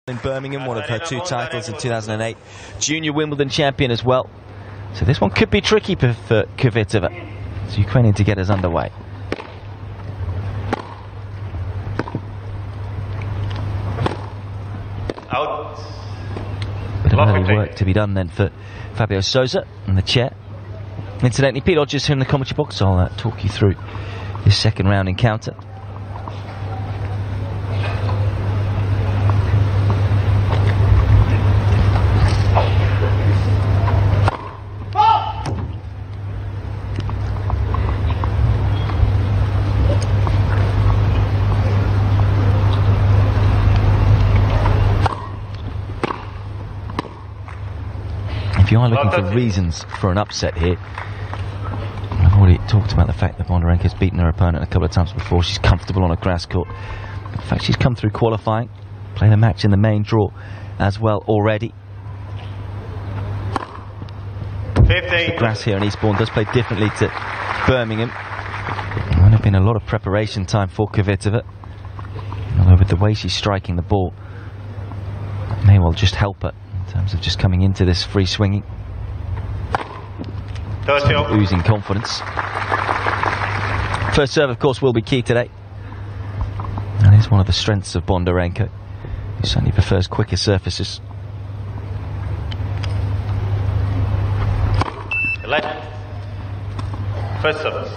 in Birmingham, one of her 2 titles in 2008, junior Wimbledon champion as well. So this one could be tricky for Kvitova. It's Ukrainian to get us underway. Out. Bit of early work to be done then for Fabio Sousa in the chair. Incidentally, Pete Hodges here in the commentary box. I'll talk you through this second round encounter. If you are looking for reasons for an upset here, I've already talked about the fact that Bondarenko's beaten her opponent a couple of times before. She's comfortable on a grass court. In fact, she's come through qualifying, played a match in the main draw as well already. 15. The grass here in Eastbourne does play differently to Birmingham. There might have been a lot of preparation time for Kvitova, although with the way she's striking the ball, it may well just help her in terms of just coming into this free swinging. Oozing confidence. First serve, of course, will be key today. That is one of the strengths of Bondarenko. He certainly prefers quicker surfaces. Left. First service.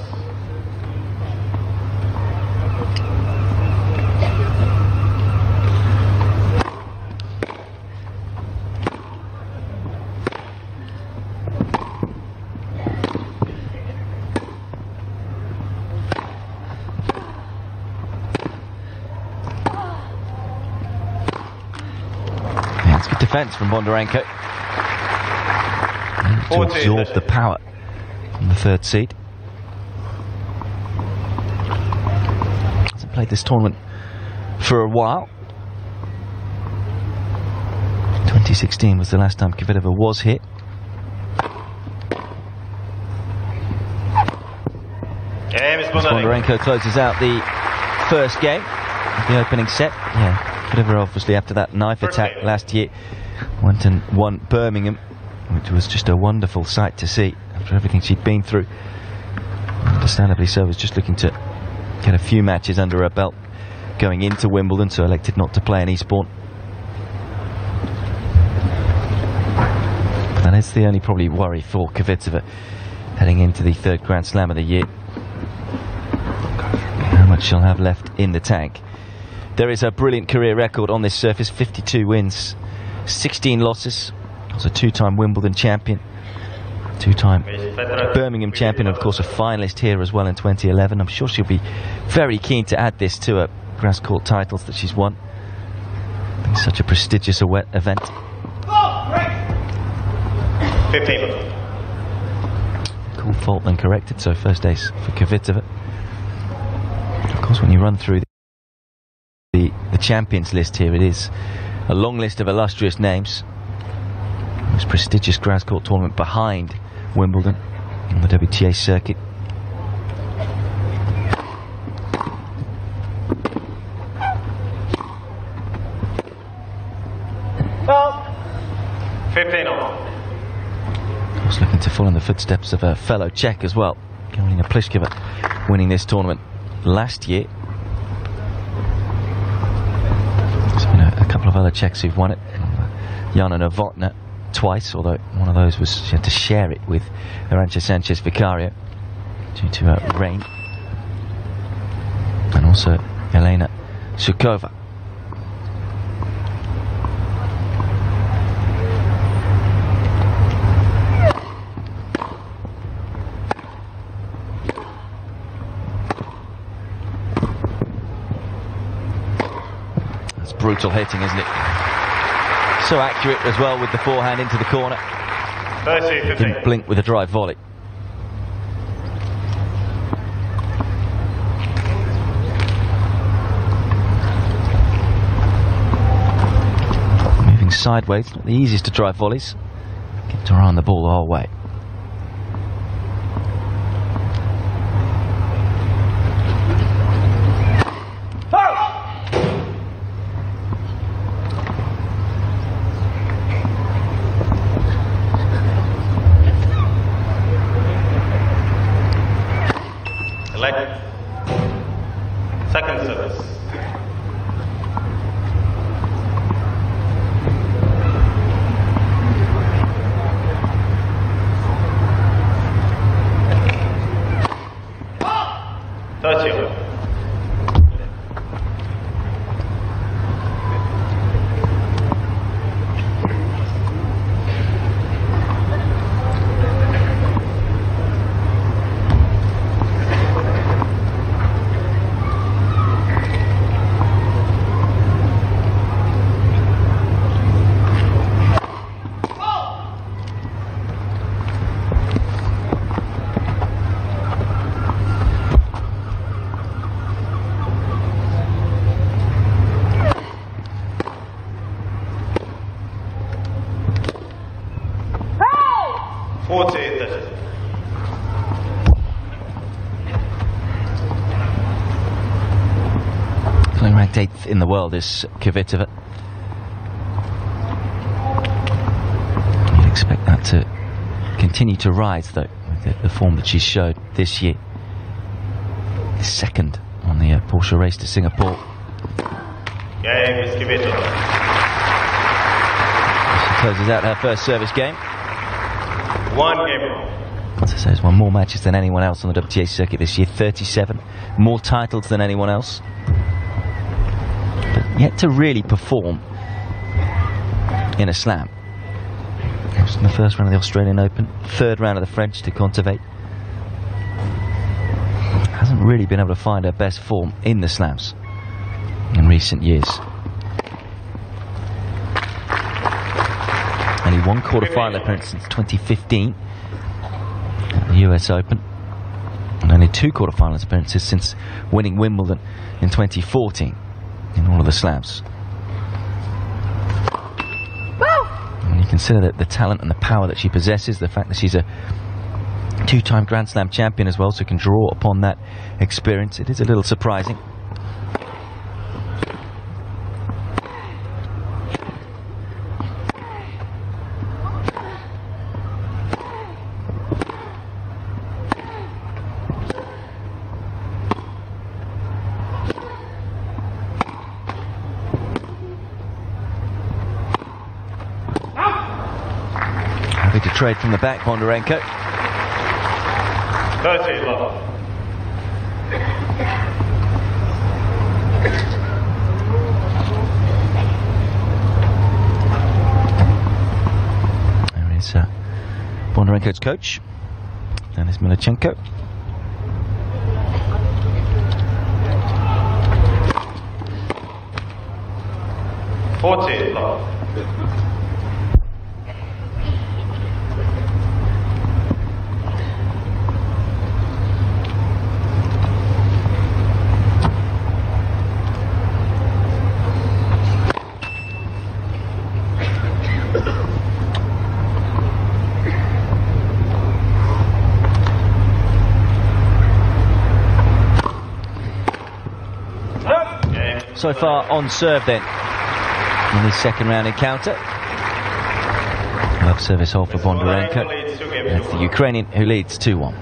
Good defence from Bondarenko. To absorb the power from the third seed. Hasn't played this tournament for a while. 2016 was the last time Kvitova was here. Bondarenko closes out the first game of the opening set. Yeah. Kvitova obviously after that knife attack last year went and won Birmingham, which was just a wonderful sight to see after everything she'd been through. Understandably so, was just looking to get a few matches under her belt going into Wimbledon, so elected not to play in Eastbourne. But that is the only probably worry for Kvitova heading into the 3rd Grand Slam of the year. How much she'll have left in the tank. There is a brilliant career record on this surface, 52 wins, 16 losses. Was a 2-time Wimbledon champion, 2-time Birmingham champion, and of course a finalist here as well in 2011. I'm sure she'll be very keen to add this to her grass court titles that she's won. It's such a prestigious event. 15. Called fault and corrected, so first ace for Kvitova. Of course, when you run through the champions list here, it is a long list of illustrious names. Most prestigious grass court tournament behind Wimbledon on the WTA circuit. Well, 15 on. Of course, looking to follow in the footsteps of a fellow Czech as well, Karolina Pliskova, winning this tournament last year. There's been a couple of other Czechs who've won it. Jana Novotná twice, although one of those was she had to share it with Arantxa Sanchez Vicario due to rain. And also Elena Sukova. That's brutal hitting, isn't it? So accurate as well with the forehand into the corner. 30, Didn't blink with a drive volley. Moving sideways, not the easiest to drive volleys. Kept her on the ball the whole way. Second service. Ranked 8th in the world is Kvitova. You'd expect that to continue to rise, though, with the form that she's showed this year. Second on the Porsche race to Singapore. Game is Kvitova. She closes out her first service game. 1 game wrong. As I say, has won more matches than anyone else on the WTA circuit this year, 37. More titles than anyone else. But yet to really perform in a slam. It was in the first round of the Australian Open, third round of the French to Contivate. Hasn't really been able to find her best form in the slams in recent years. Only one quarter-final appearance since 2015 at the US Open, and only 2 quarter-finals appearances since winning Wimbledon in 2014 in all of the slams. And you consider that the talent and the power that she possesses, the fact that she's a 2-time Grand Slam champion as well, so can draw upon that experience. It is a little surprising. Happy to trade from the back, Bondarenko. 30 love. There is Bondarenko's coach, Denis Milichenko. Love. So far on serve then in this second round encounter. Love service hole for Bondarenko. And it's the Ukrainian who leads 2-1.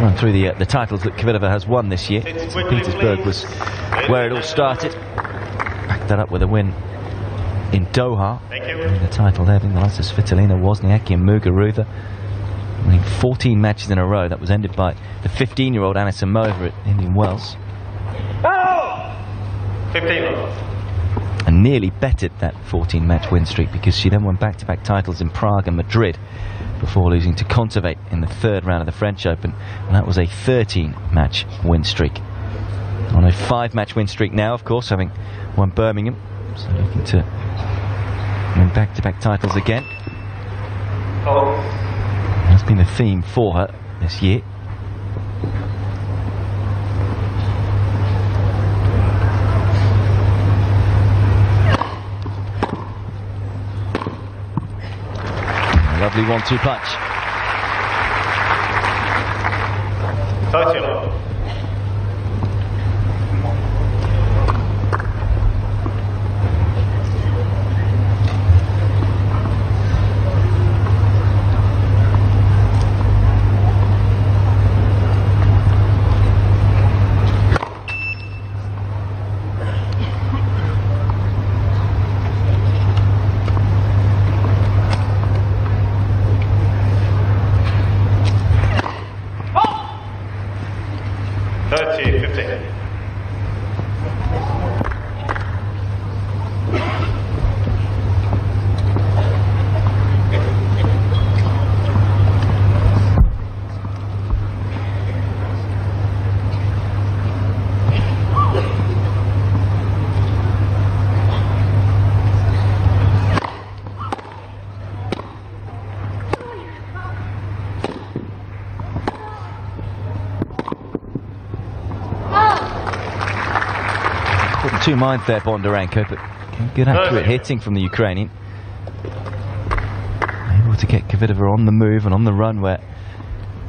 run through the titles that Kvitova has won this year. St. Petersburg was where it all started. Backed that up with a win in Doha. Winning the title there, being the likes of Svitolina, Wozniacki and Muguruza. Winning 14 matches in a row. That was ended by the 15-year-old Anna Samova at Indian Wells. 15. And nearly bettered that 14-match win streak, because she then won back-to-back titles in Prague and Madrid before losing to Kontaveit in the third round of the French Open, and that was a 13-match win streak. On a 5-match win streak now, of course, having won Birmingham, so looking to win back-to-back titles again. That's been the theme for her this year. Lovely 1-2 punch. 30. 30-15. Two minds there, Bondarenko, but good accurate hitting from the Ukrainian. Able to get Kvitova on the move and on the run, where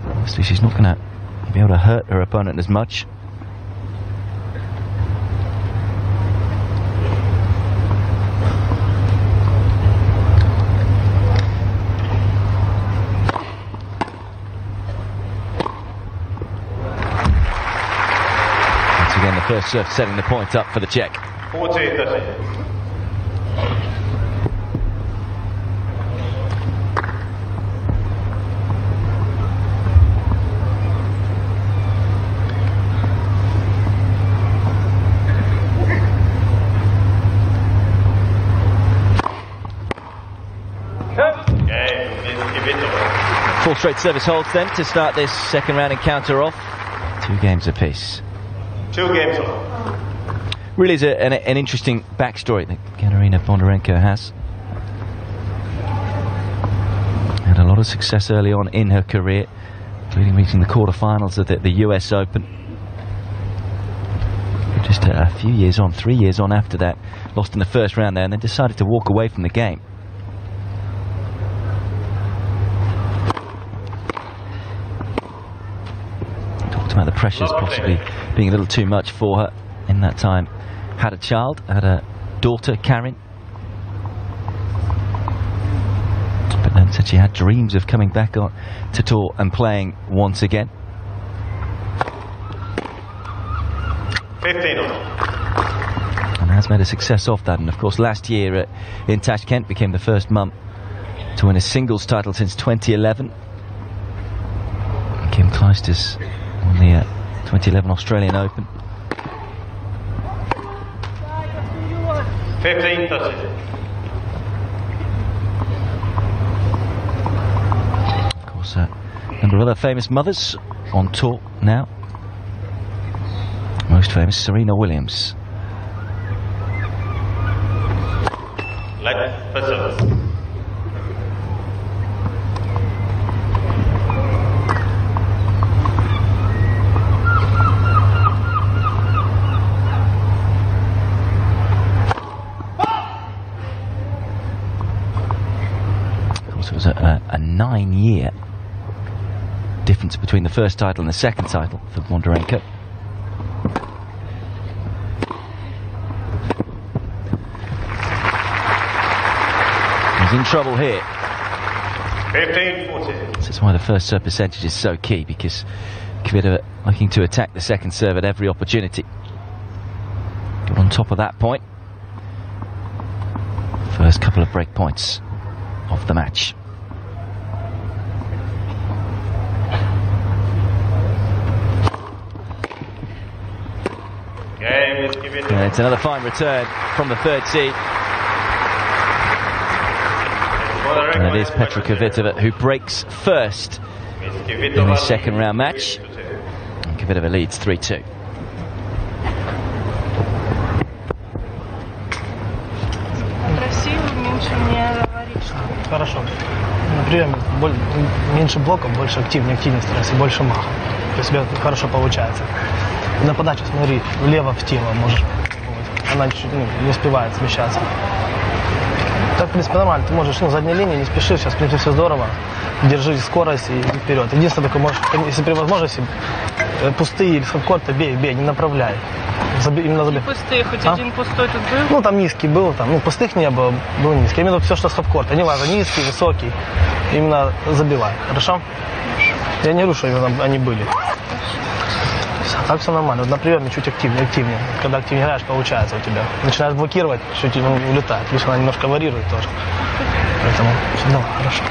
obviously she's not going to be able to hurt her opponent as much. Again, the first serve setting the point up for the Czech. 40-30. Four straight service holds then to start this second round encounter off. 2 games apiece. 2 games off. Really is an interesting backstory that Katerina Bondarenko has. Had a lot of success early on in her career, including reaching the quarterfinals of the US Open. Just a few years on, 3 years on after that, lost in the first round there, and then decided to walk away from the game. About the pressures possibly being a little too much for her in that time. Had a child, had a daughter, Karin, but then said she had dreams of coming back on to tour and playing once again. 15. And has made a success of that, and of course last year in Tashkent became the first mum to win a singles title since 2011. Kim Clijsters on the 2011 Australian Open. 15-30. Of course, a number of other famous mothers on tour now. Most famous, Serena Williams. Let first service. It was a 9-year difference between the first title and the second title for Bondarenko. He's in trouble here. 15-14. This is why the first serve percentage is so key, because Kvitova looking to attack the second serve at every opportunity. Got on top of that point. First couple of break points of the match. And it's another fine return from the third seed. And it is Petra Kvitova who breaks first in the second round match. And Kvitova leads 3-2. Хорошо. На приеме меньше блоков, больше активности старайся, больше маха. То есть у тебя хорошо получается. На подачу смотри, влево в тело можешь. Вот. Она чуть-чуть не успевает смещаться. Так, в принципе, нормально. Ты можешь, задней линии, не спеши, сейчас, в принципе, все здорово. Держи скорость и иди вперед. Единственное, только можешь, если при возможности, пустые или с-корта бей, не направляй. Именно забей. Пустые, хоть один пустой тут был? Ну, там низкий был, там, пустых не было, был низкий. Именно все, что с топ-корта, не важно, низкий, высокий, именно забивай, хорошо? Я не рушу, именно они были. А так все нормально. Вот на приеме чуть активнее. Когда активнее играешь, получается у тебя. Начинаешь блокировать, чуть улетает. Видишь, она немножко варьирует тоже. Поэтому все равно хорошо.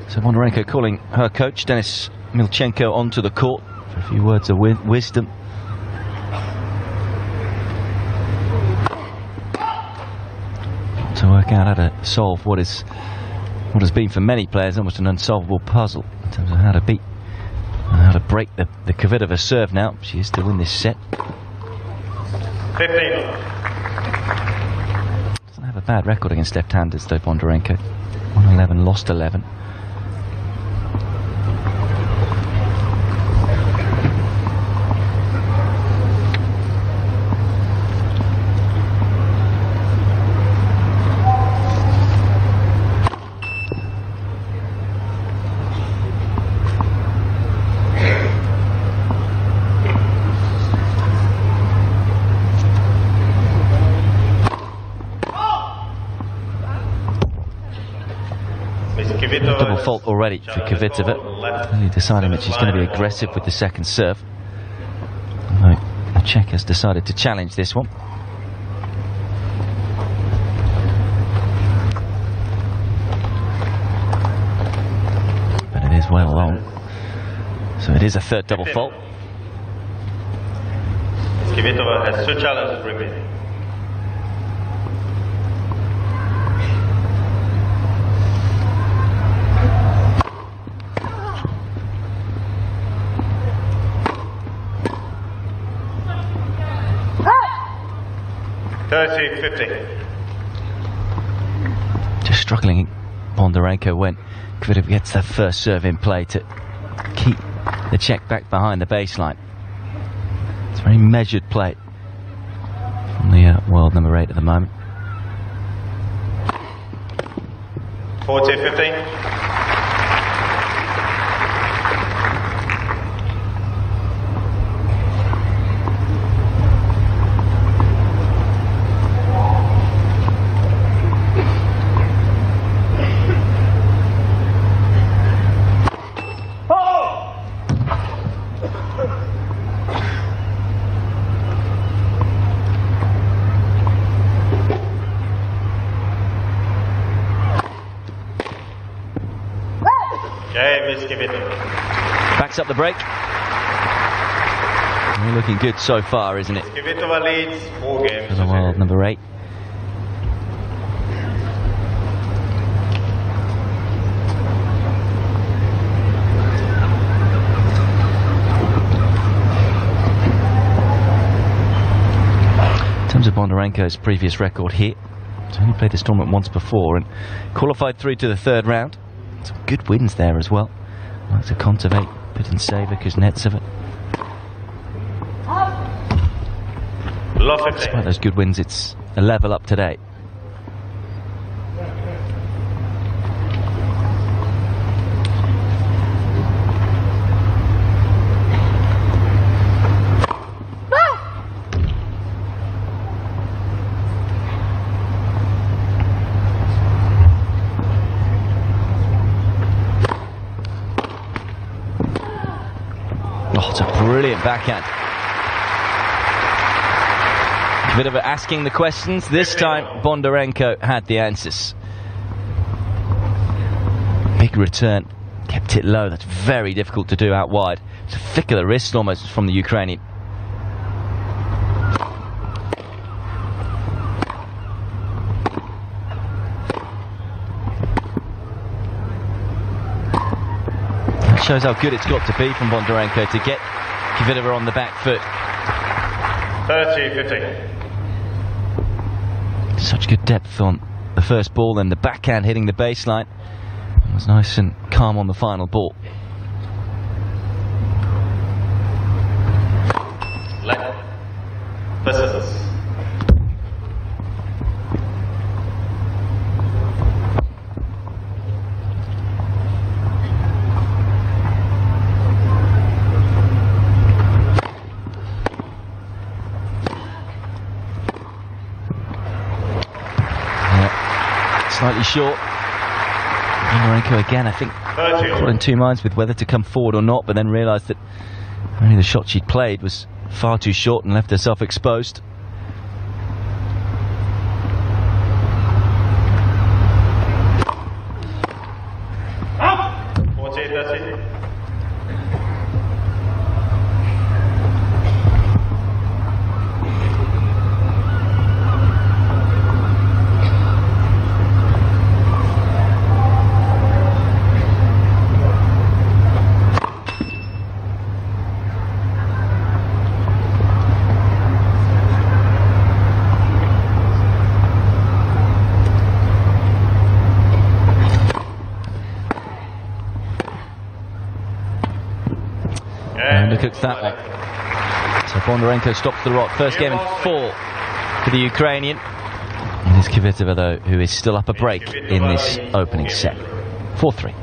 So Bondarenko calling her coach, Denis Milchenko, onto the court for a few words of wisdom. To work out how to solve what has been for many players almost an unsolvable puzzle in terms of how to beat and how to break the Kvitova serve now. She is to win this set. 15. Doesn't have a bad record against left-handers though, Bondarenko. Won 11, lost 11. Double fault already for Kvitova. Clearly deciding that she's going to be aggressive with the second serve. Although the Czech has decided to challenge this one. But it is well long. So it is a third double fault. Kvitova has 2 challenges remaining. Just struggling, Bondarenko, when Kvitova gets that first serve in play to keep the Czech back behind the baseline. It's very measured play from the world number 8 at the moment. 40-15. Backs up the break. We're looking good so far, isn't it? Kvitova leads 4 games for the world number 8. Bondarenko's previous record here. He's only played this tournament once before and qualified through to the third round. Some good wins there as well. Like to Kontaveit, Putintseva, Kuznetsova. Despite those good wins, it's a level up today. Oh, it's a brilliant backhand. Kvitova asking the questions. This time, Bondarenko had the answers. Big return. Kept it low. That's very difficult to do out wide. It's a flick of the wrist almost from the Ukrainian. That shows how good it's got to be from Bondarenko to get Kvitova on the back foot. 30-15. Such good depth on the first ball, and the backhand hitting the baseline. It was nice and calm on the final ball. Left. Versus. Slightly short. Bondarenko again, I think, caught in two minds with whether to come forward or not, but then realised that only the shot she'd played was far too short and left herself exposed. Undercooks that one. So Bondarenko stops the rot. First game in 4 for the Ukrainian. And it's Kvitova, though, who is still up a break in this opening set. 4-3.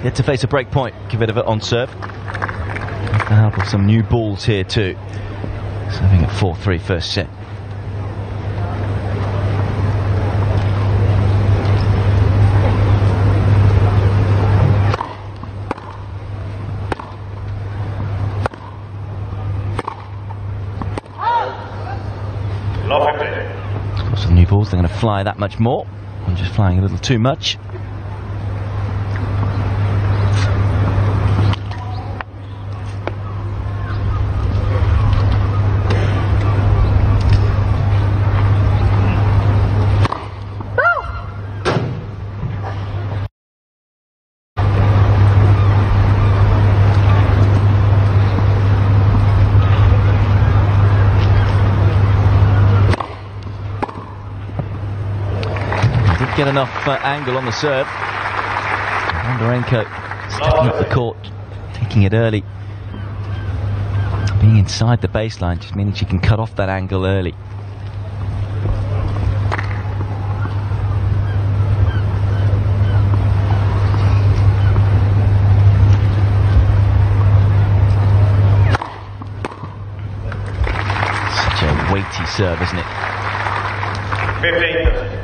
Yet to face a break point, Kvitova on serve. With the help of some new balls here too. Serving at 4-3 first set. Of course, with new balls, they're going to fly that much more. I'm just flying a little too much. get enough angle on the serve. Bondarenko stepping up the court, taking it early. Being inside the baseline just meaning she can cut off that angle early. Such a weighty serve, isn't it? 15.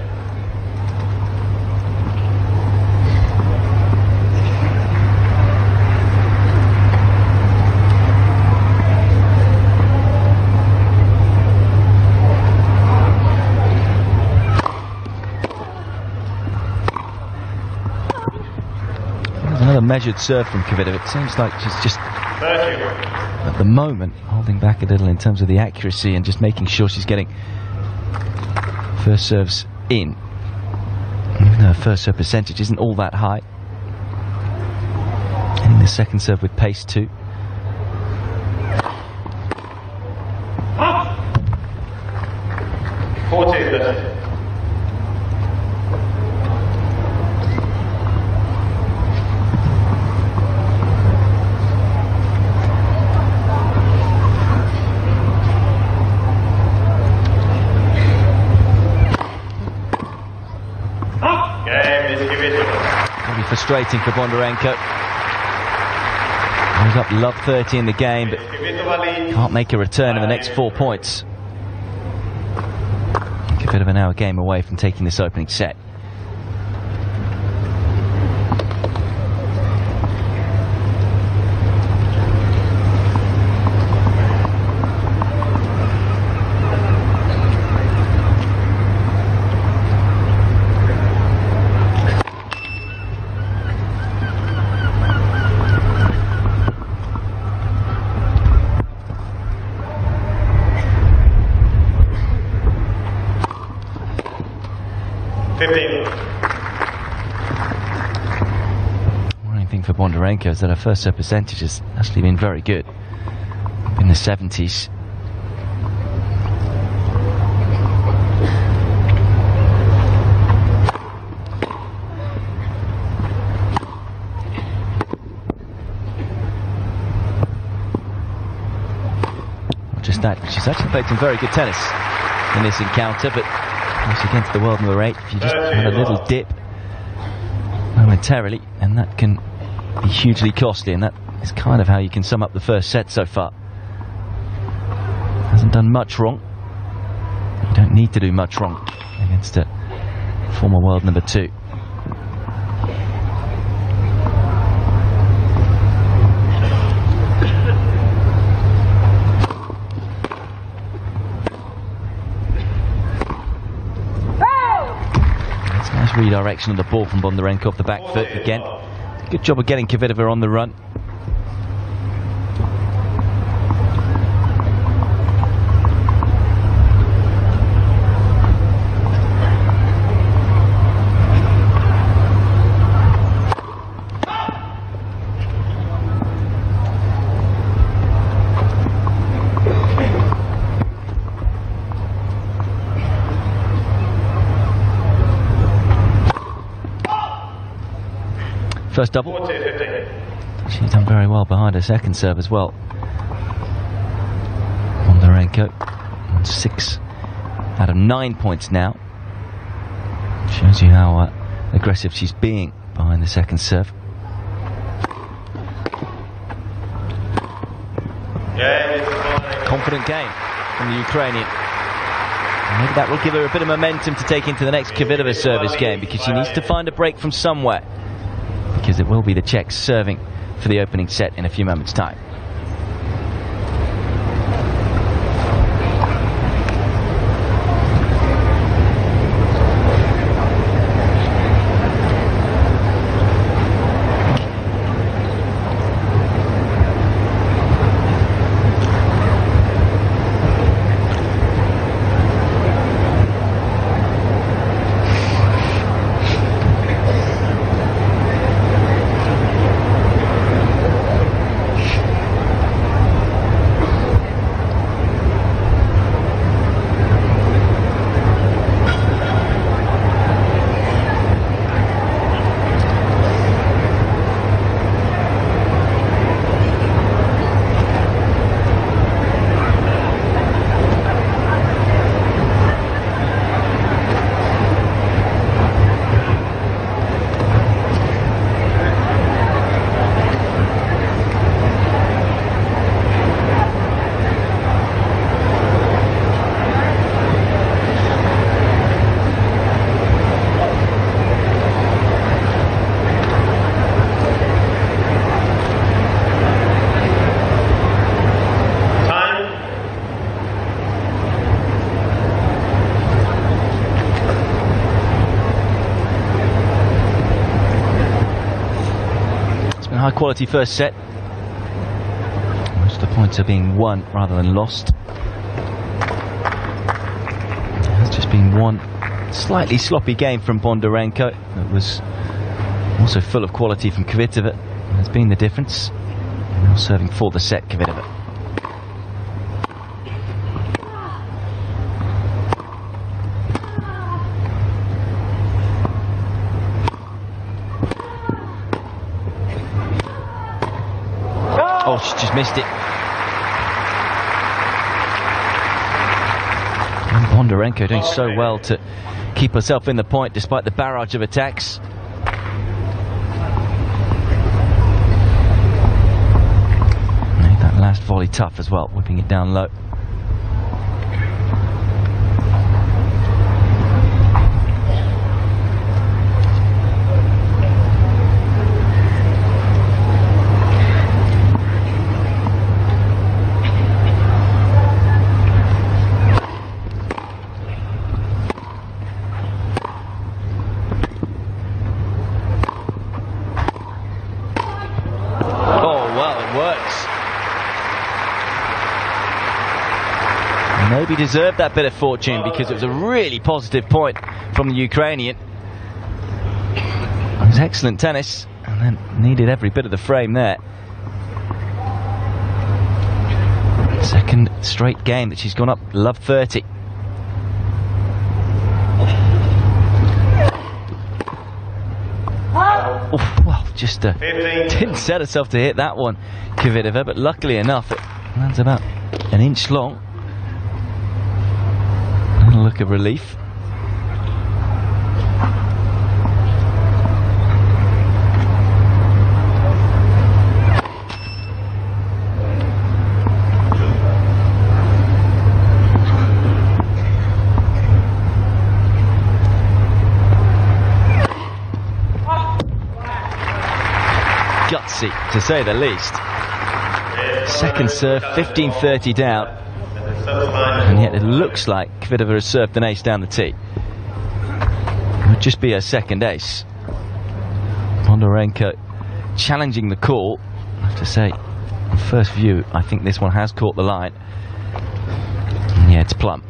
Another measured serve from Kvitova. It seems like she's just, at the moment, holding back a little in terms of the accuracy and just making sure she's getting first serves in. Even though her first serve percentage isn't all that high. Hitting the second serve with pace too. Frustrating for Bondarenko. Goes up love 30 in the game, but can't make a return in the next 4 points. Kvitova now a game away from taking this opening set. For Bondarenko is that her first serve percentage has actually been very good, in the 70s. Not just that, but she's actually played some very good tennis in this encounter, but once against the world number 8, if you just had a little dip momentarily, and that can be hugely costly, and that is kind of how you can sum up the first set so far. Hasn't done much wrong. You don't need to do much wrong against a former world number 2. That's nice redirection of the ball from Bondarenko off the back foot again. Good job of getting Kvitova on the run. First double. She's done very well behind her second serve as well. Bondarenko on 6 out of 9 points now. Shows you how aggressive she's being behind the second serve. Confident game from the Ukrainian. And maybe that will give her a bit of momentum to take into the next Kvitova service game, because she needs to find a break from somewhere, because it will be the Czechs serving for the opening set in a few moments' time. high quality first set. Most of the points are being won rather than lost. It's just been one slightly sloppy game from Bondarenko. It was also full of quality from Kvitova. Has been the difference. Now serving for the set, Kvitova. Oh, she just missed it. And Bondarenko doing so well to keep herself in the point despite the barrage of attacks. Made that last volley tough as well, whipping it down low. Maybe deserved that bit of fortune because it was a really positive point from the Ukrainian. It was excellent tennis and then needed every bit of the frame there. Second straight game that she's gone up love 30. Oh, well, just didn't set herself to hit that one, Kvitova, but luckily enough it lands about an inch long. A look of relief. Gutsy, to say the least. Second serve, 15-30 down. And yet it looks like Kvitova has served an ace down the tee. It would just be her second ace. Bondarenko challenging the call. I have to say, on first view, I think this one has caught the line. And yeah, it's plumb.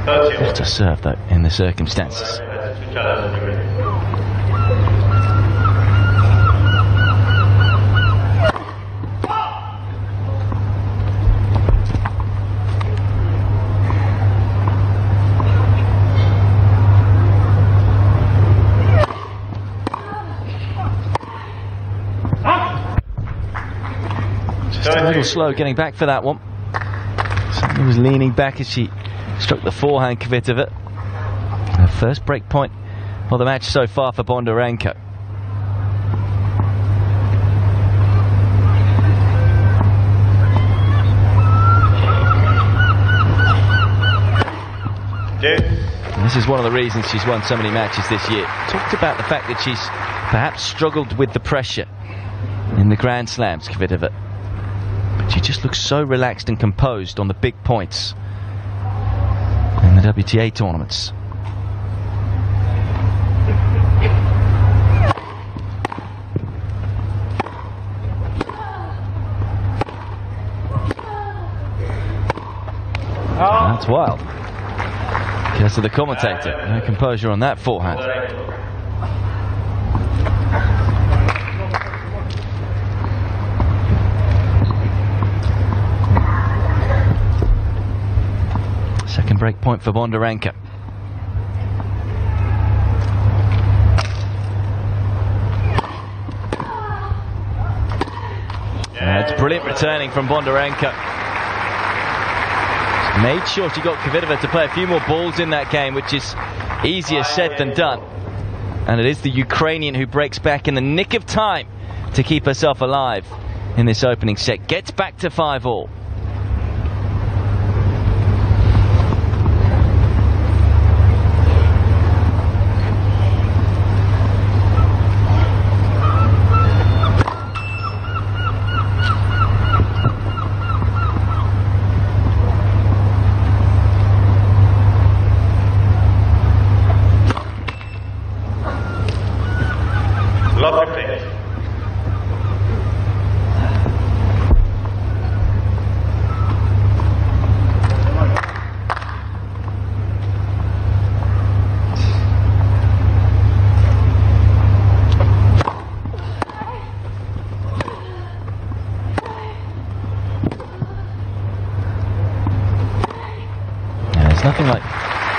What a serve, though, in the circumstances. A little slow getting back for that one. Certainly was leaning back as she struck the forehand, Kvitova. Her first break point of the match so far for Bondarenko. And this is one of the reasons she's won so many matches this year. Talked about the fact that she's perhaps struggled with the pressure in the Grand Slams, Kvitova. She just looks so relaxed and composed on the big points in the WTA tournaments. That's wild. Guess to the commentator, no composure on that forehand. Second break point for Bondarenko. It's brilliant returning from Bondarenko. Made sure she got Kvitova to play a few more balls in that game, which is easier said than done. And it is the Ukrainian who breaks back in the nick of time to keep herself alive in this opening set. Gets back to 5-all.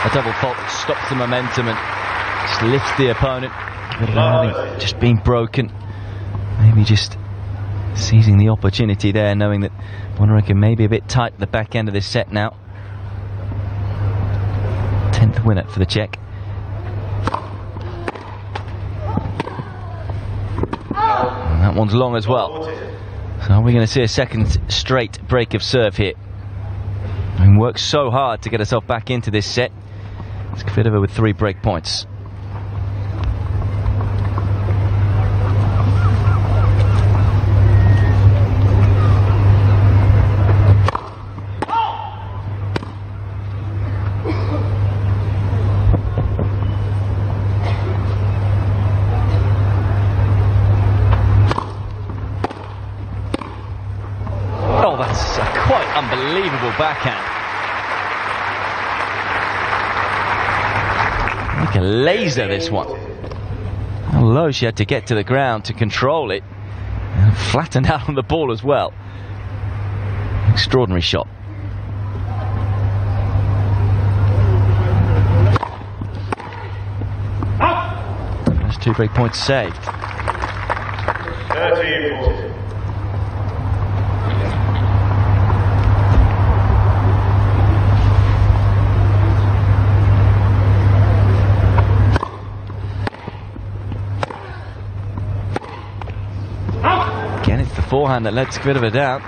a double fault that stops the momentum and just lifts the opponent. Having just been broken, maybe just seizing the opportunity there, knowing that Bondarenko may be a bit tight at the back end of this set now. 10th winner for the Czech. And that one's long as well. So are we going to see a second straight break of serve here? And worked so hard to get herself back into this set. It's KVITOVA with 3 break points. Unbelievable backhand. Like a laser, this one. How low she had to get to the ground to control it. And flattened out on the ball as well. Extraordinary shot. Those 2 break points saved. 13-40. Forehand that lets KVITOVA down.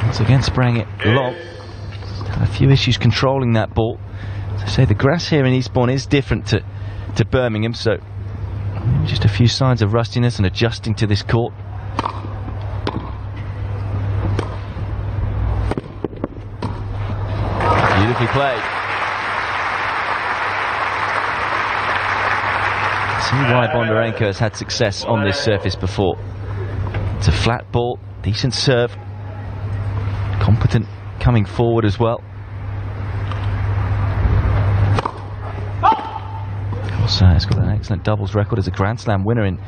Once again spraying it long. Had a few issues controlling that ball. As I say, the grass here in Eastbourne is different to Birmingham, so just a few signs of rustiness and adjusting to this court. Beautifully played. See why Bondarenko has had success on this surface before. It's a flat ball, decent serve, competent coming forward as well. Of course, has got an excellent doubles record as a Grand Slam winner in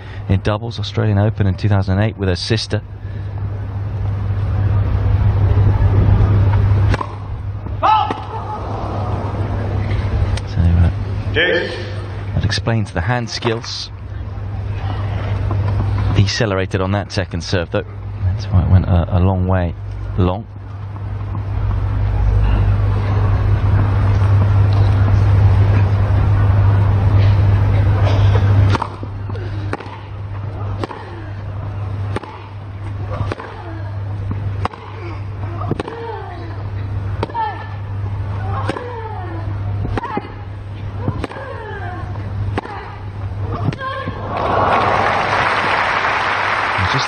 doubles, Australian Open in 2008 with her sister. So that explains the hand skills. Decelerated on that second serve though. That's why it went a long way long.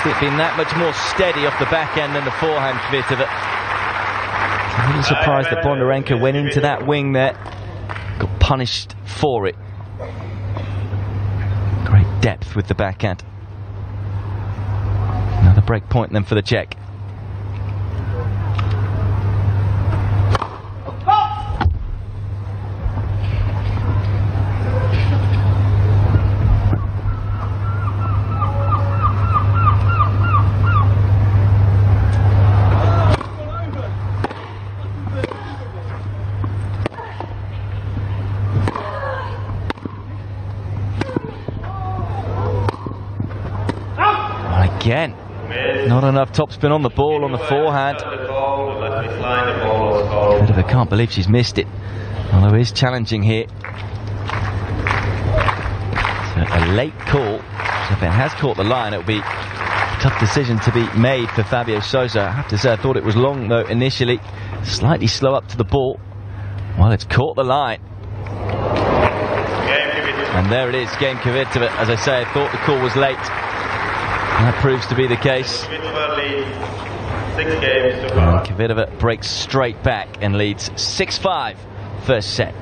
It been that much more steady off the back end than the forehand, KVITOVA. I'm a little surprised that Bondarenko went into that wing there, got punished for it. Great depth with the backhand. Another break point then for the Czech. Again, not enough topspin on the ball on the forehand. KVITOVA can't believe she's missed it, although it is challenging here. So a late call. So if it has caught the line, it will be a tough decision to be made for Fabio Sousa. I have to say I thought it was long though initially, slightly slow up to the ball. Well, it's caught the line. And there it is, game KVITOVA. As I say, I thought the call was late. And that proves to be the case. And KVITOVA breaks straight back and leads 6-5 first set.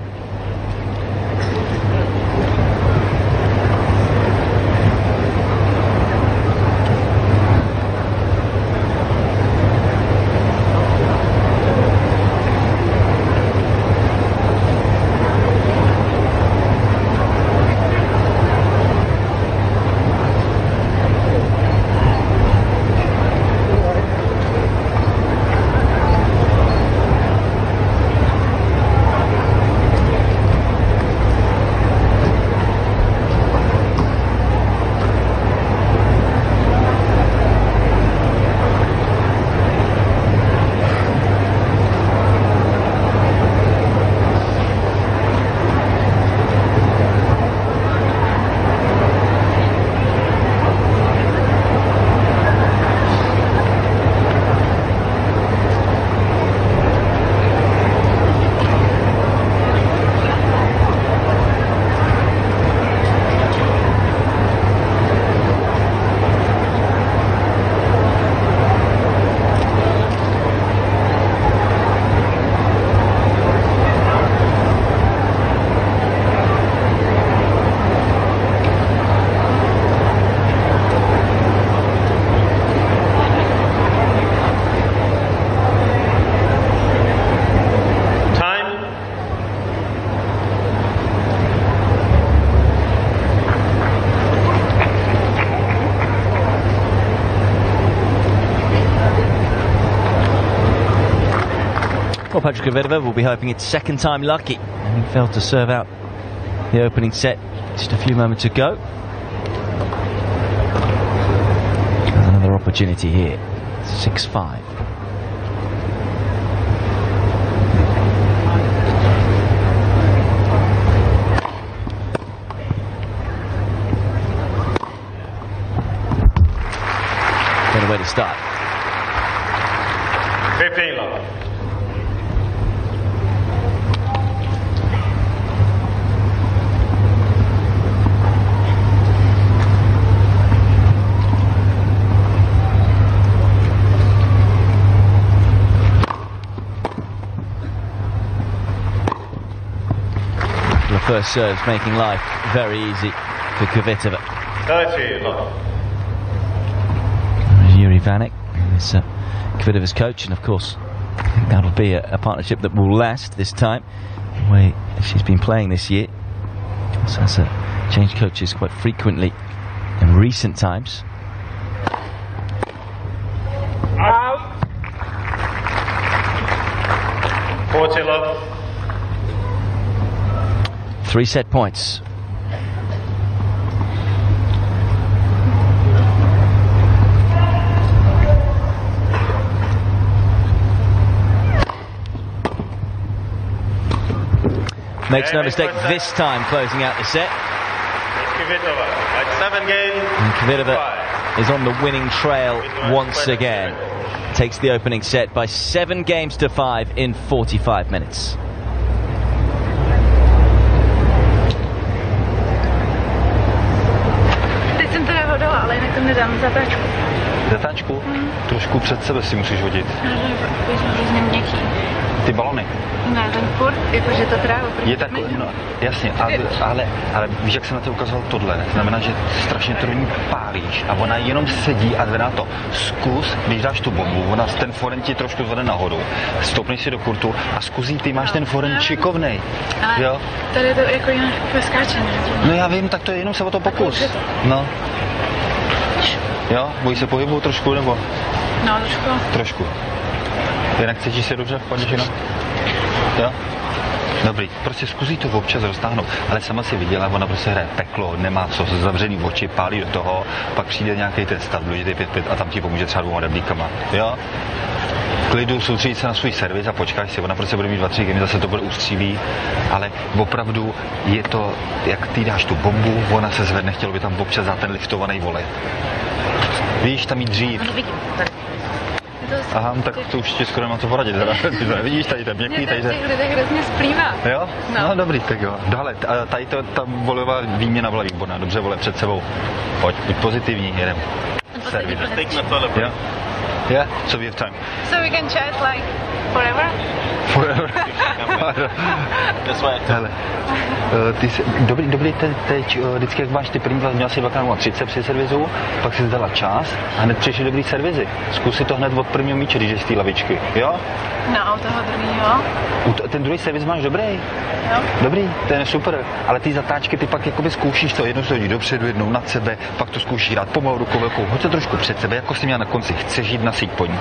Petra Kvitova will be hoping it's second time lucky, having failed to serve out the opening set just a few moments ago. There's another opportunity here. 6-5. What a way to start. 15 love. The first serves making life very easy for Kvitova. 30 love. Yuri Vanek is Kvitova's coach, and of course that'll be a partnership that will last this time, the way she's been playing this year. Also has changed coaches quite frequently in recent times. Out. 40 love. 3 set points. Makes no mistake this time closing out the set. Kvitova at 7 games. And Kvitova is on the winning trail once again. Takes the opening set by 7 games to 5 in 45 minutes. Teď jsem teda hodala, ale jinak to nedám zatáčku. Zatáčku? Trošku před sebe si musíš hodit. To jsou hrozně měkký. Ty balony. Ne, ten furt, jakože to trávu. Je tak, no, jasně, ale víš, jak jsem na to ukazoval tohle, znamená, že strašně to do ní pálíš a ona jenom sedí a zvedá to. Zkus, když dáš tu bombu, ona ten forehand ti trošku zvede nahoru, stoupneš si do kurtu a zkus jí, ty máš ten forehand šikovnej. Ale jo? tady to jako jinak skáče, ne? No já vím, tak to je jenom se o to pokus. No. Jo, bojí se pohybu trošku, nebo? No, trošku. Trošku. Jinak cítíš se dobře v pohodě, no? Jo? Dobrý, prostě zkusí to občas roztáhnout, ale sama si viděla, ona prostě hraje peklo, nemá co, zavřený oči, pálí do toho, pak přijde nějaký ten stav, důležitý 5-5 a tam ti pomůže třeba 2 reblíkama, jo? Klidu, soustředit se na svůj servis a počkáš si, ona prostě bude mít 2-3 gamy, zase to bude ústřivý, ale opravdu je to, jak ty dáš tu bombu, ona se zvedne, chtělo by tam občas dát ten liftovaný volej. Víš, tam jít dřív. Aha, tak to už ti skoro nemám co poradit, ty to nevidíš, tady ten měkký, tady ten... Mě to hrozně splývá. Jo? No dobrý, tak jo. Dále, tady ta volejová výměna byla výborná, dobře, vole, před sebou. Pojď, buď pozitivní, jedem. Servis. Jo? Yeah, so we have time. So we can chat like forever? Forever. Hele, ty jsi, dobrý teď, vždycky jak máš ty první dva, měl jsi 2x30 při servisu, pak jsi zdala čas a hned přišli dobrý servisy. Zkus si to hned od prvního míče, když je z té lavičky, jo? No, toho druhýho. Ten druhý servis máš dobrý? Jo. Dobrý, ten je super, ale ty zatáčky, ty pak jakoby zkoušíš to, jednou se hodí dopředu, jednou nad sebe, pak to zkoušíš dát pomalu rukou velkou, hoď to trošku před sebe, jako jsi měl na konci, chceš jít na síť po ní.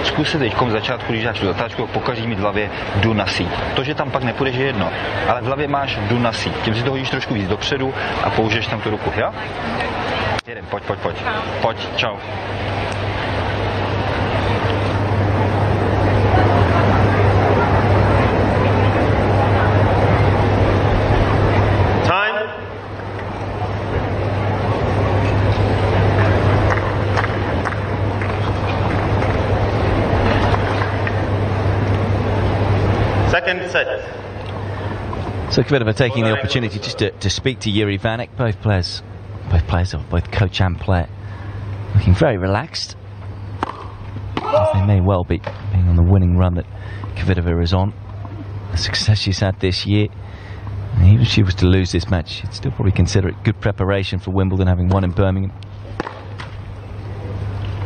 Zkus si teďkom v začátku, když dáš tu zatáčku, pokaždý mít v hlavě jdu na síť. To, že tam pak nepůjdeš, je jedno, ale v hlavě máš jdu na síť. Tím si to hodíš trošku víc dopředu a použiješ tam tu ruku, jo? Jedem, pojď. Pojď, čau. Second set. So Kvitova taking the opportunity just to speak to Yuri Vanek. Both coach and player, looking very relaxed. As they may well be, being on the winning run that Kvitova is on. The success she's had this year. And even if she was to lose this match, she'd still probably consider it good preparation for Wimbledon, having won in Birmingham.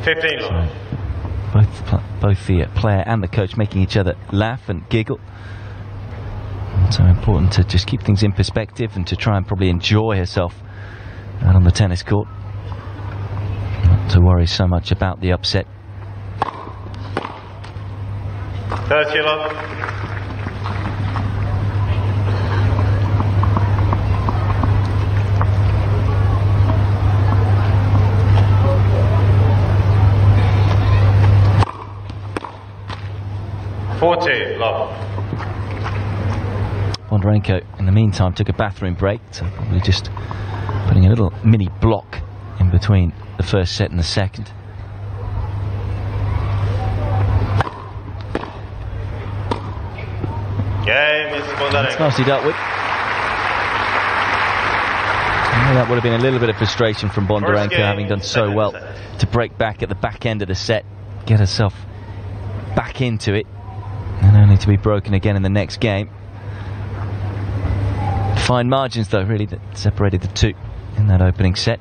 15. So both the player and the coach making each other laugh and giggle. So important to just keep things in perspective and to try and probably enjoy herself out on the tennis court. Not to worry so much about the upset. 30 love. Bondarenko, in the meantime, took a bathroom break, so probably just putting a little mini block in between the first set and the second. Game is Bondarenko. That's nicely dealt with. I know that would have been a little bit of frustration from Bondarenko, having done so well to break back at the back end of the set, get herself back into it, and only to be broken again in the next game. Fine margins, though, really, that separated the two in that opening set.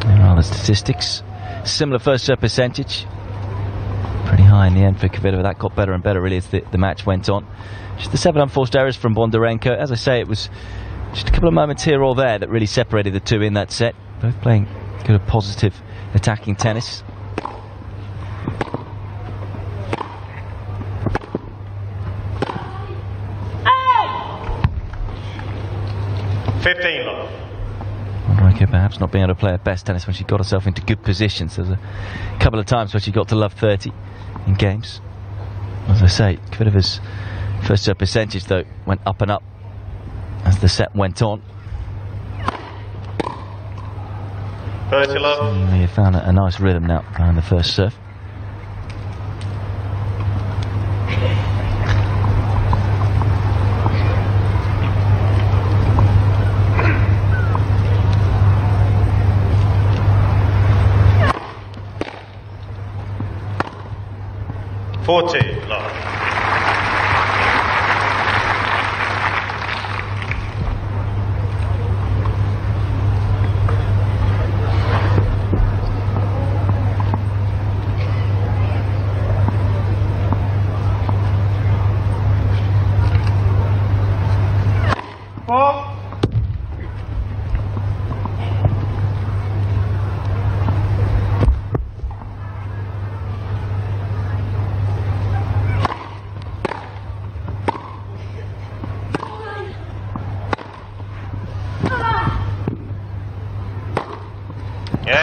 There are the statistics. Similar first serve percentage. Pretty high in the end for Kvitova. That got better and better, really, as the match went on. Just the 7 unforced errors from Bondarenko. As I say, it was just a couple of moments here or there that really separated the two in that set. Both playing good, positive attacking tennis. Bondarenko perhaps not being able to play her best tennis when she got herself into good positions. There's a couple of times where she got to love 30 in games. As I say, Kvitova's first serve percentage, though, went up and up as the set went on. Seemingly he found a nice rhythm now behind the first serve.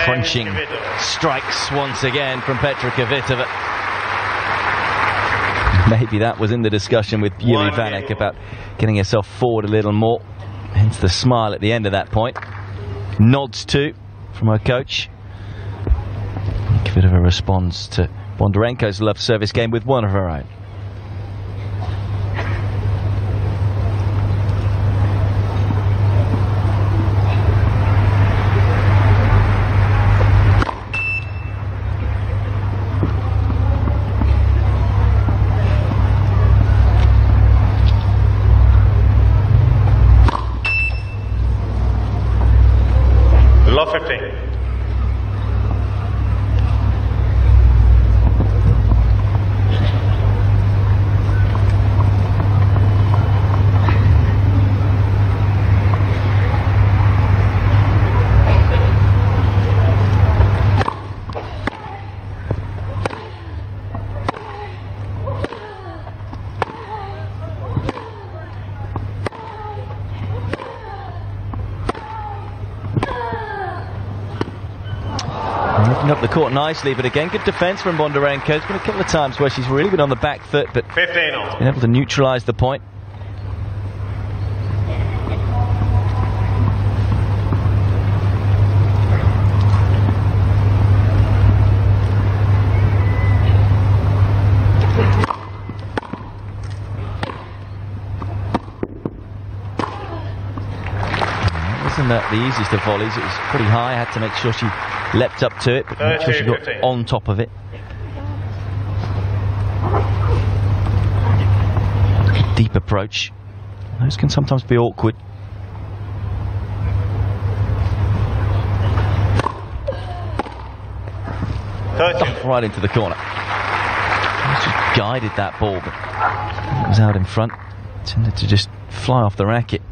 Crunching strikes once again from Petra Kvitova. Maybe that was in the discussion with Jiri Vanek about getting herself forward a little more. Hence the smile at the end of that point. Nods too from her coach. Kvitova responds to Bondarenko's love service game with one of her own. Up the court nicely, but again, good defence from Bondarenko. There's been a couple of times where she's really been on the back foot, but been able to neutralise the point. Wasn't that the easiest of volleys? It was pretty high. Had to make sure she leapt up to it, but make sure she got on top of it. Deep approach. Those can sometimes be awkward. Right into the corner. She just guided that ball, but it was out in front. Tended to just fly off the racket.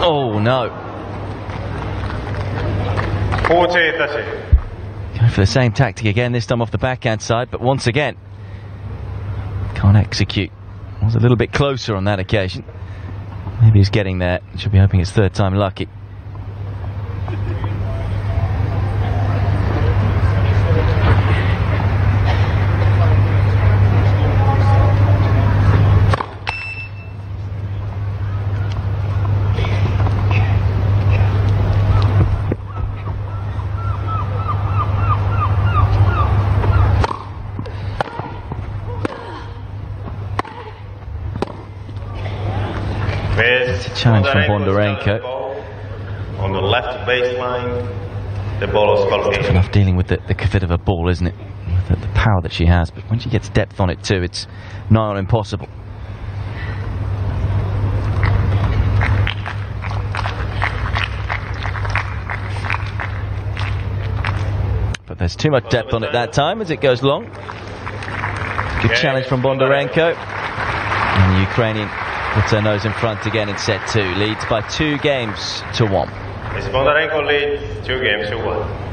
Oh no. 40-30. Going for the same tactic again, this time off the backhand side, but once again can't execute. Was a little bit closer on that occasion. Maybe he's getting there. Should be hoping it's third time lucky. It's a challenge from Bondarenko. On the left baseline, the ball is Tough called. enough dealing with the KVITOVA ball, isn't it? The power that she has, but when she gets depth on it too, it's nigh on impossible. But there's too much depth on it that time as it goes long. Good challenge from Bondarenko. And the Ukrainian puts her nose in front again in set 2. Leads by 2 games to 1. It's Bondarenko leads 2 games to 1.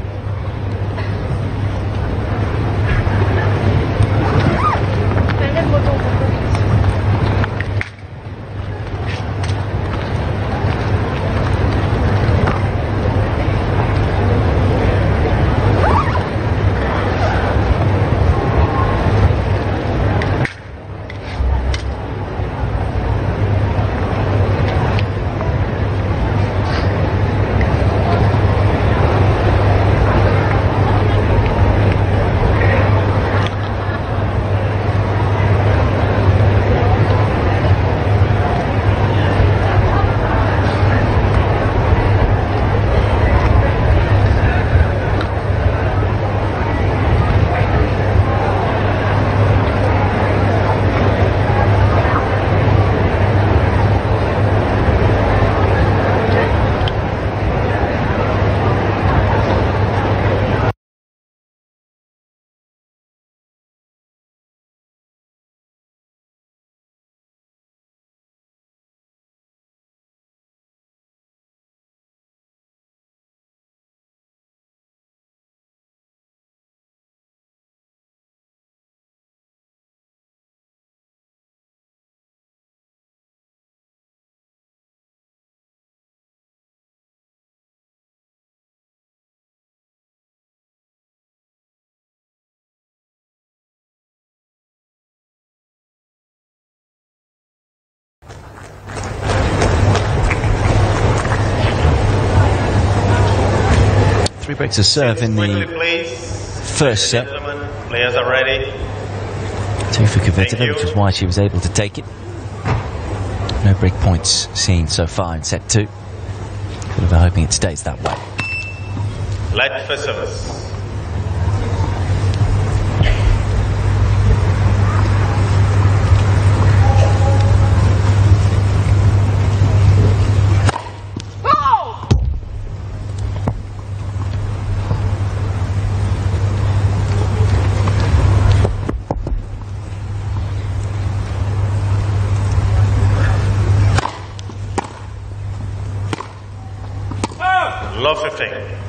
Three breaks of serve in the first set. Players are ready. 2 for KVITOVA, which is why she was able to take it. No break points seen so far in set 2. KVITOVA hoping it stays that way. Light for service. Low 15.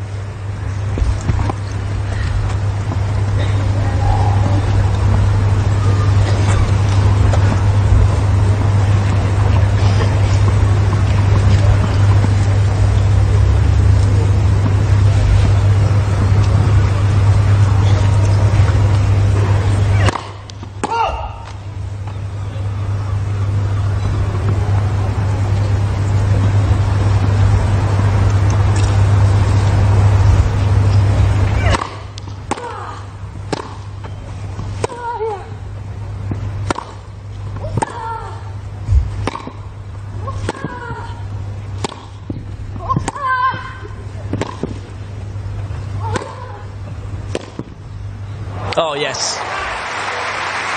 Oh, yes.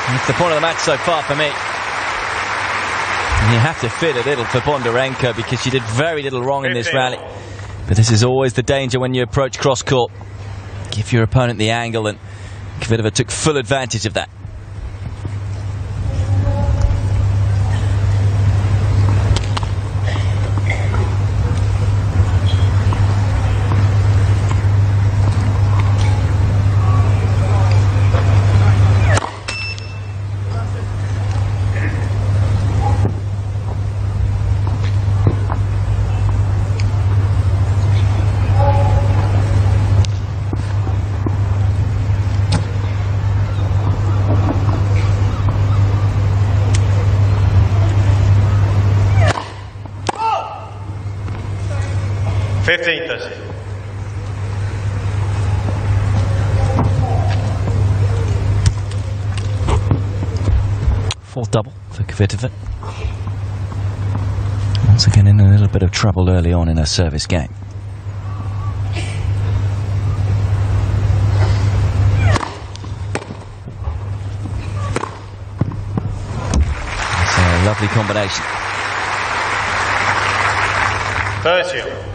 It's the point of the match so far for me. And you have to feel a little for Bondarenko because she did very little wrong in this rally. But this is always the danger when you approach cross-court. Give your opponent the angle, and Kvitova took full advantage of that. Fourth double for Kvitova. Once again in a little bit of trouble early on in her service game. It's a lovely combination. 30.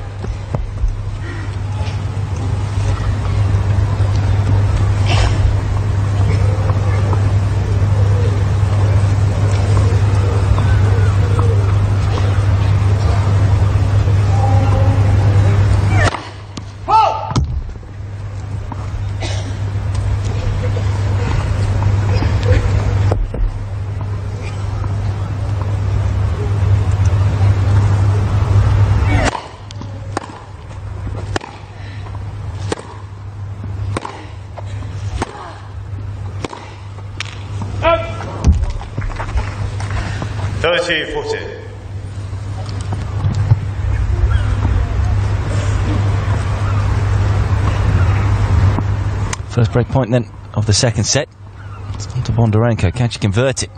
First break point then of the second set. It's on to Bondarenko. Can she convert it?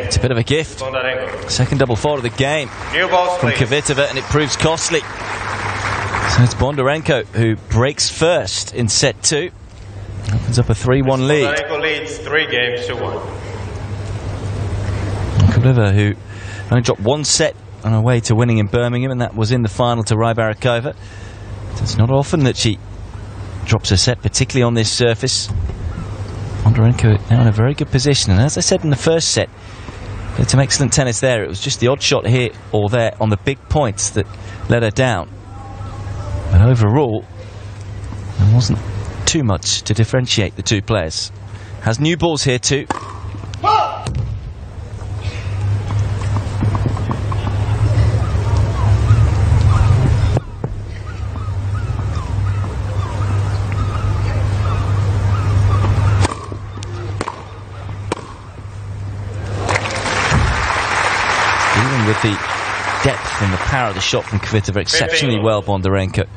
It's a bit of a gift. Second double fault of the game from Kvitova, and it proves costly. So it's Bondarenko who breaks first in set 2. Opens up a 3-1 lead. Bondarenko leads 3 games to 1. Kvitova, who only dropped 1 set on her way to winning in Birmingham, and that was in the final to Rybarikova. So it's not often that she drops a set, particularly on this surface. Bondarenko now in a very good position, and as I said in the first set, played some excellent tennis there. It was just the odd shot here or there on the big points that let her down. But overall, there wasn't too much to differentiate the two players. Has new balls here too. With the depth and the power of the shot from Kvitova exceptionally well, Bondarenko.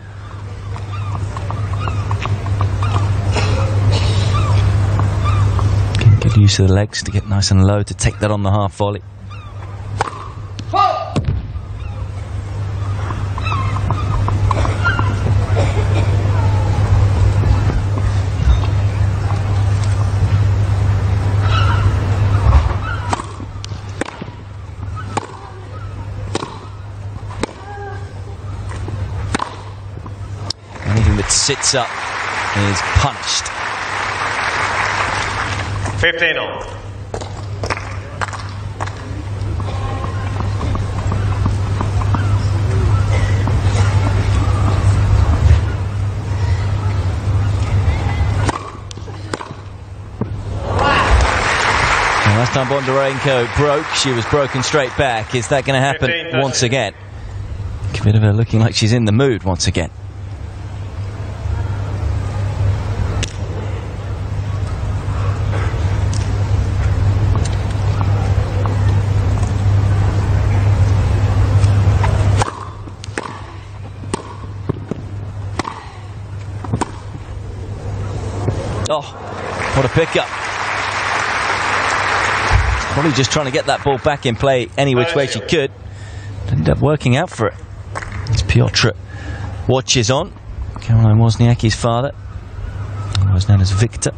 Can get use of the legs to get nice and low to take that on the half volley. Sits up and is punished. 15-all. Last time Bondarenko broke, she was broken straight back. Is that going to happen once again? Kvitova looking like she's in the mood once again. pickup. Probably just trying to get that ball back in play any which way she could. Ended up working out for it. It's Piotr watches on. Caroline Wozniacki's father, otherwise known as Victor.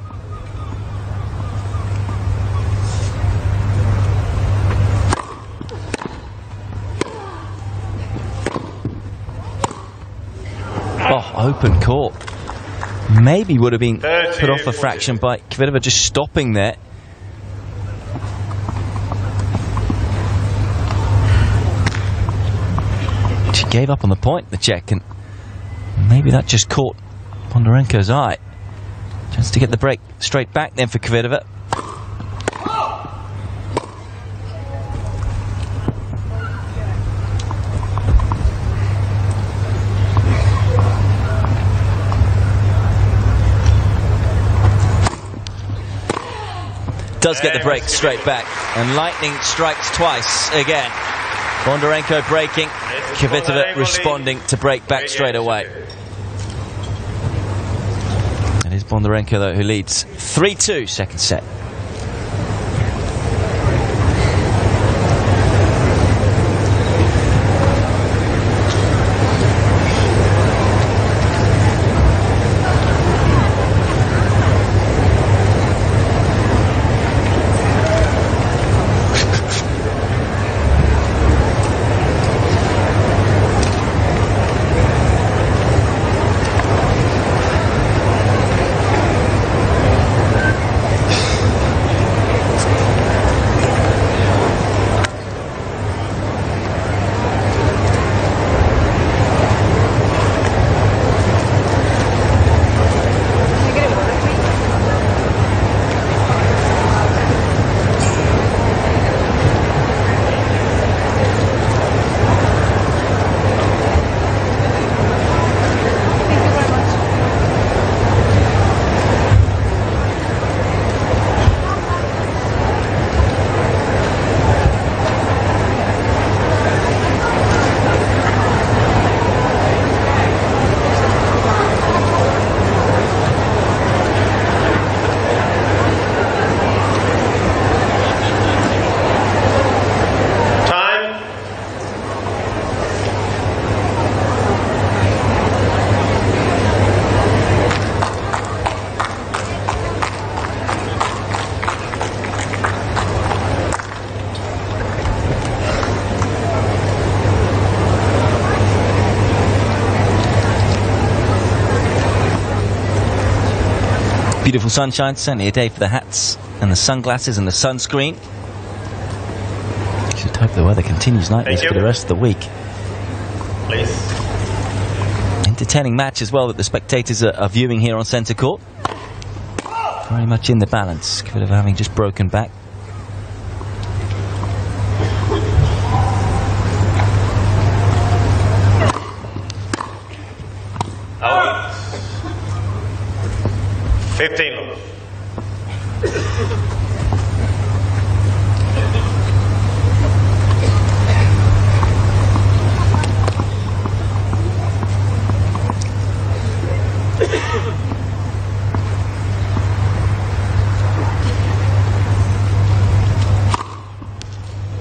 Oh, open court. Maybe would have been put off a fraction by Kvitova just stopping there. She gave up on the point, the Czech, and maybe that just caught Bondarenko's eye. Chance to get the break straight back then for Kvitova. Does get the break straight back, and lightning strikes twice again. Bondarenko breaking, Kvitova responding to break back straight away. It is Bondarenko though who leads 3-2 second set. Beautiful sunshine, certainly a day for the hats and the sunglasses and the sunscreen. Should hope the weather continues like this for the rest of the week. Please. Entertaining match as well that the spectators are viewing here on centre court. Very much in the balance, Kvitova having just broken back. Out. 15 love.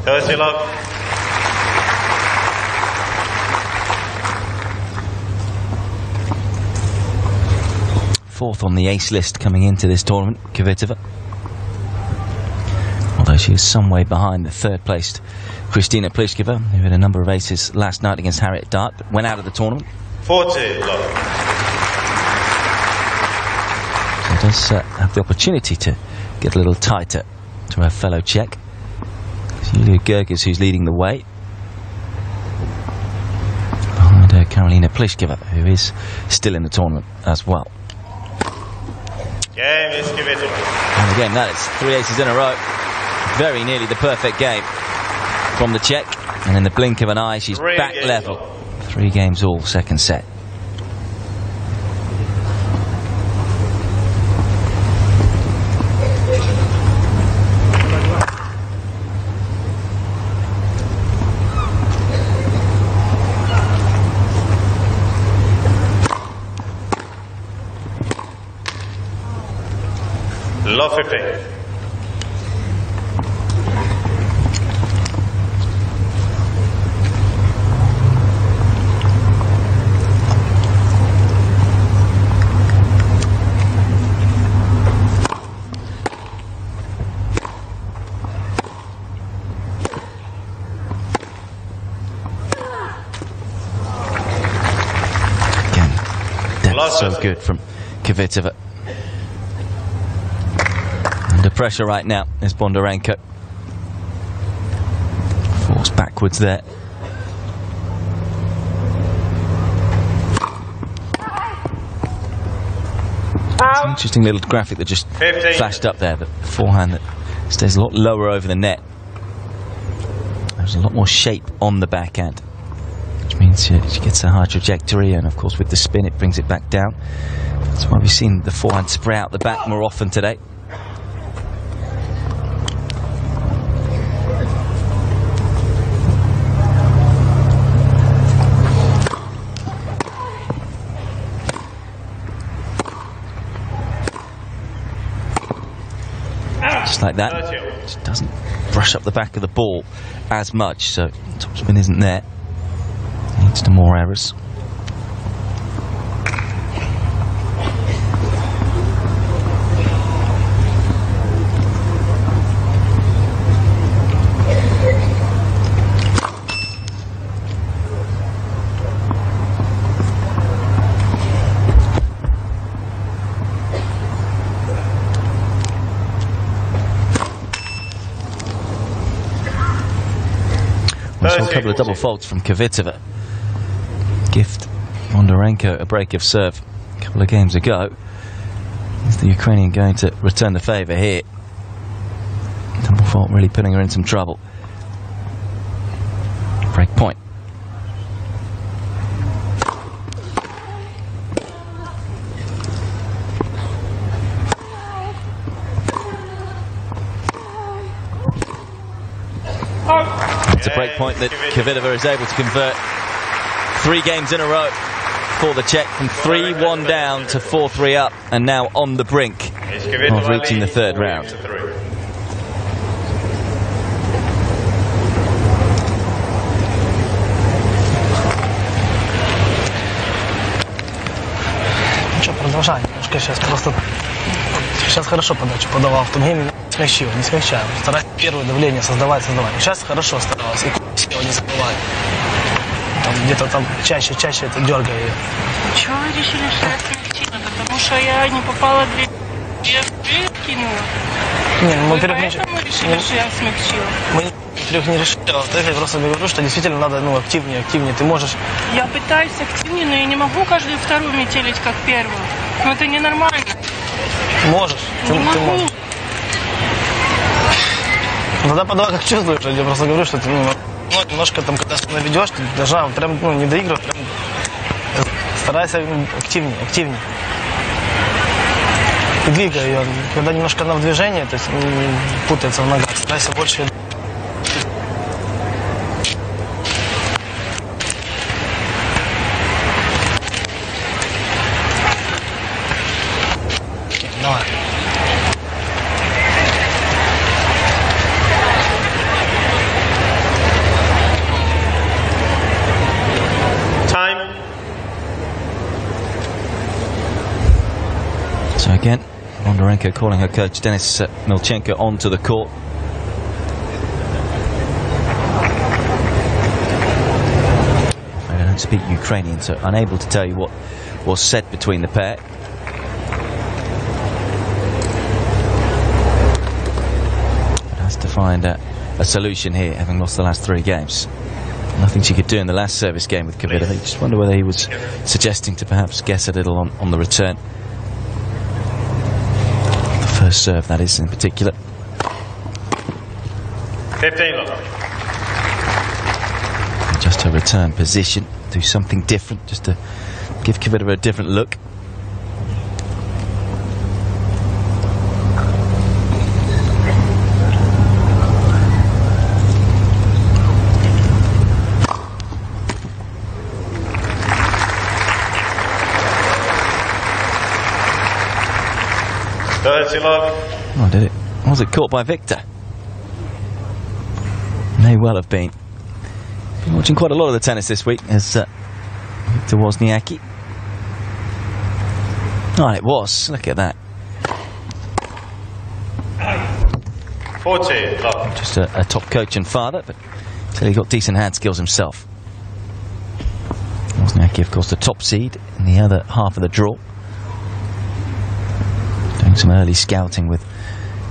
Thursday love. Fourth on the ace list coming into this tournament, Kvitova. Although she is some way behind the third placed Kristina Pliskova, who had a number of aces last night against Harriet Dart, but went out of the tournament. 40 love. So does have the opportunity to get a little tighter to her fellow Czech. It's Julia Gerges who's leading the way. Behind her, Karolina Pliskova, who is still in the tournament as well. Game is Kvitova. And again, that is 3 aces in a row. Very nearly the perfect game from the Czech. And in the blink of an eye, she's back level. 3 games all, second set. Below 15. So good from KVITOVA. Under pressure right now is Bondarenko. Forced backwards there. It's an interesting little graphic that just flashed up there. The forehand that stays a lot lower over the net. There's a lot more shape on the backhand, which means she gets a high trajectory, and of course with the spin it brings it back down. That's why we've seen the forehand spray out the back more often today. Just like that. Just doesn't brush up the back of the ball as much, so topspin isn't there. Leads to more errors. A couple of double faults from KVITOVA. Gift Bondarenko a break of serve a couple of games ago. Is the Ukrainian going to return the favour here? Double fault really putting her in some trouble. Break point. It's a break point that KVITOVA is able to convert 3 games in a row for the Czech, from 3-1 down to 4-3 up, and now on the brink of reaching the third round. Ну что, продолжаем. Немножко сейчас просто... Сейчас хорошо подачу подавал в том гейме, не смягчаем. Стараюсь первое давление создавать. Сейчас хорошо старалась, и сила не забываю. Там где-то там чаще это дергая ее. Чего вы решили, что я смягчила? Потому что я не попала в 2 кинула. Не, ну, во-первых, поэтому решили, что я смягчила. Мы, во-первых, не решили, а во-вторых, я просто говорю, что действительно надо, ну, активнее. Ты можешь... Я пытаюсь активнее, но я не могу каждую вторую метелить как первую. Ну это ненормально. Можешь. Не могу. Тогда подавай как чувствуешь. Я просто говорю, что ты, немножко там, когда наведешь, ты должна прям, не доигрывать, прям старайся активнее. И двигай ее. Когда немножко она в движении, то есть путается в ногах, старайся больше. Давай. So again, Bondarenko calling her coach Denis Milchenko onto the court. I don't speak Ukrainian, so unable to tell you what was said between the pair. But has to find a solution here, having lost the last 3 games. Nothing she could do in the last service game with KVITOVA. You just wonder whether he was suggesting to perhaps guess a little on the return. First serve, that is, in particular. 15 love. Just her return position, do something different, just to give KVITOVA a different look. Oh, did it? Was it caught by Victor? May well have been. Been watching quite a lot of the tennis this week as Victor Wozniacki. Oh, it was. Look at that. 40, love. Just a top coach and father, but clearly got decent hand skills himself. Wozniacki, of course, the top seed in the other half of the draw. Doing some early scouting with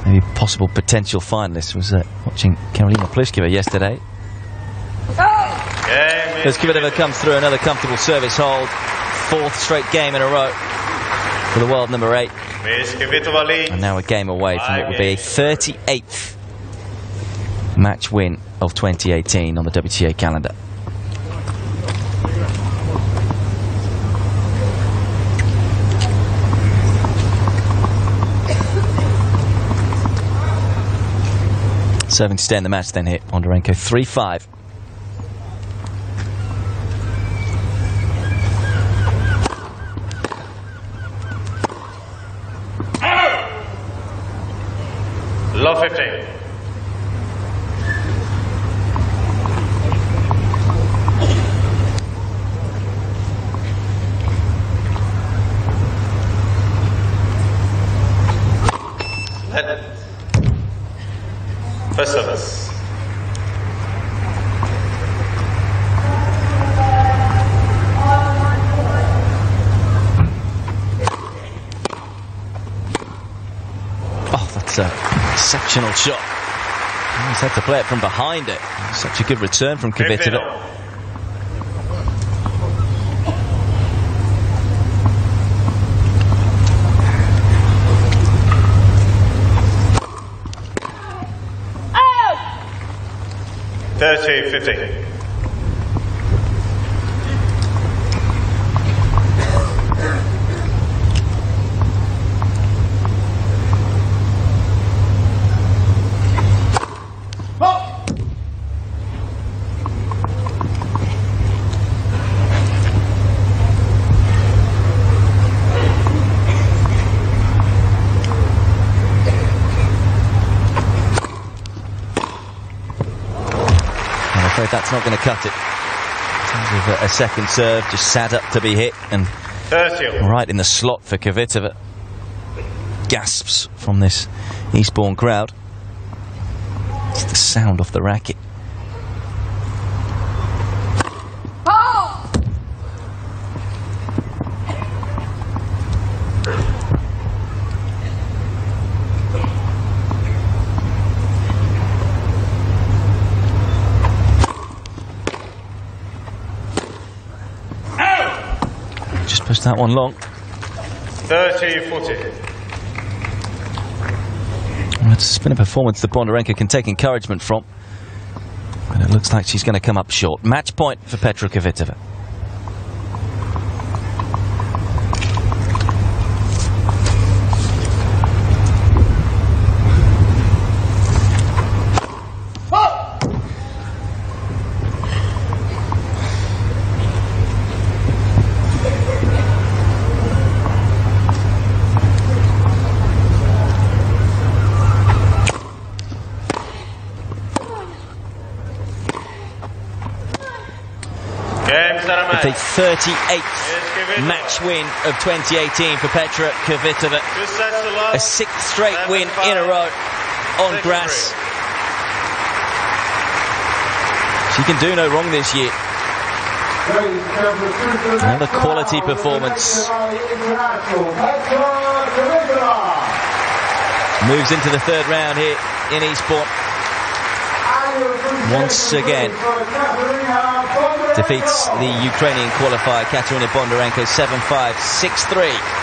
maybe possible potential finalists. Was watching Karolina Pliskova yesterday. As Kvitova comes through, another comfortable service hold. 4th straight game in a row for the world number 8. And now a game away from what will be a 38th match win of 2018 on the WTA calendar. Serving to stay in the match then here. Bondarenko 3-5. Love 15. First service. Oh, that's a exceptional shot. He's had to play it from behind it. Such a good return from Kvitova. Thirty, 50. That's not going to cut it. In terms of a second serve, just sat up to be hit and 30. Right in the slot for Kvitova. Gasps from this Eastbourne crowd. It's the sound off the racket. Pushed that one long. 30, 40. Well, it's been a performance that Bondarenko can take encouragement from. But it looks like she's going to come up short. Match point for Petra Kvitova. With the 38th match win of 2018 for Petra Kvitova. A 6th straight win in a row on grass. She can do no wrong this year. Another quality performance. Moves into the 3rd round here in Eastbourne. Once again defeats the Ukrainian qualifier Katerina Bondarenko 7-5, 6-3.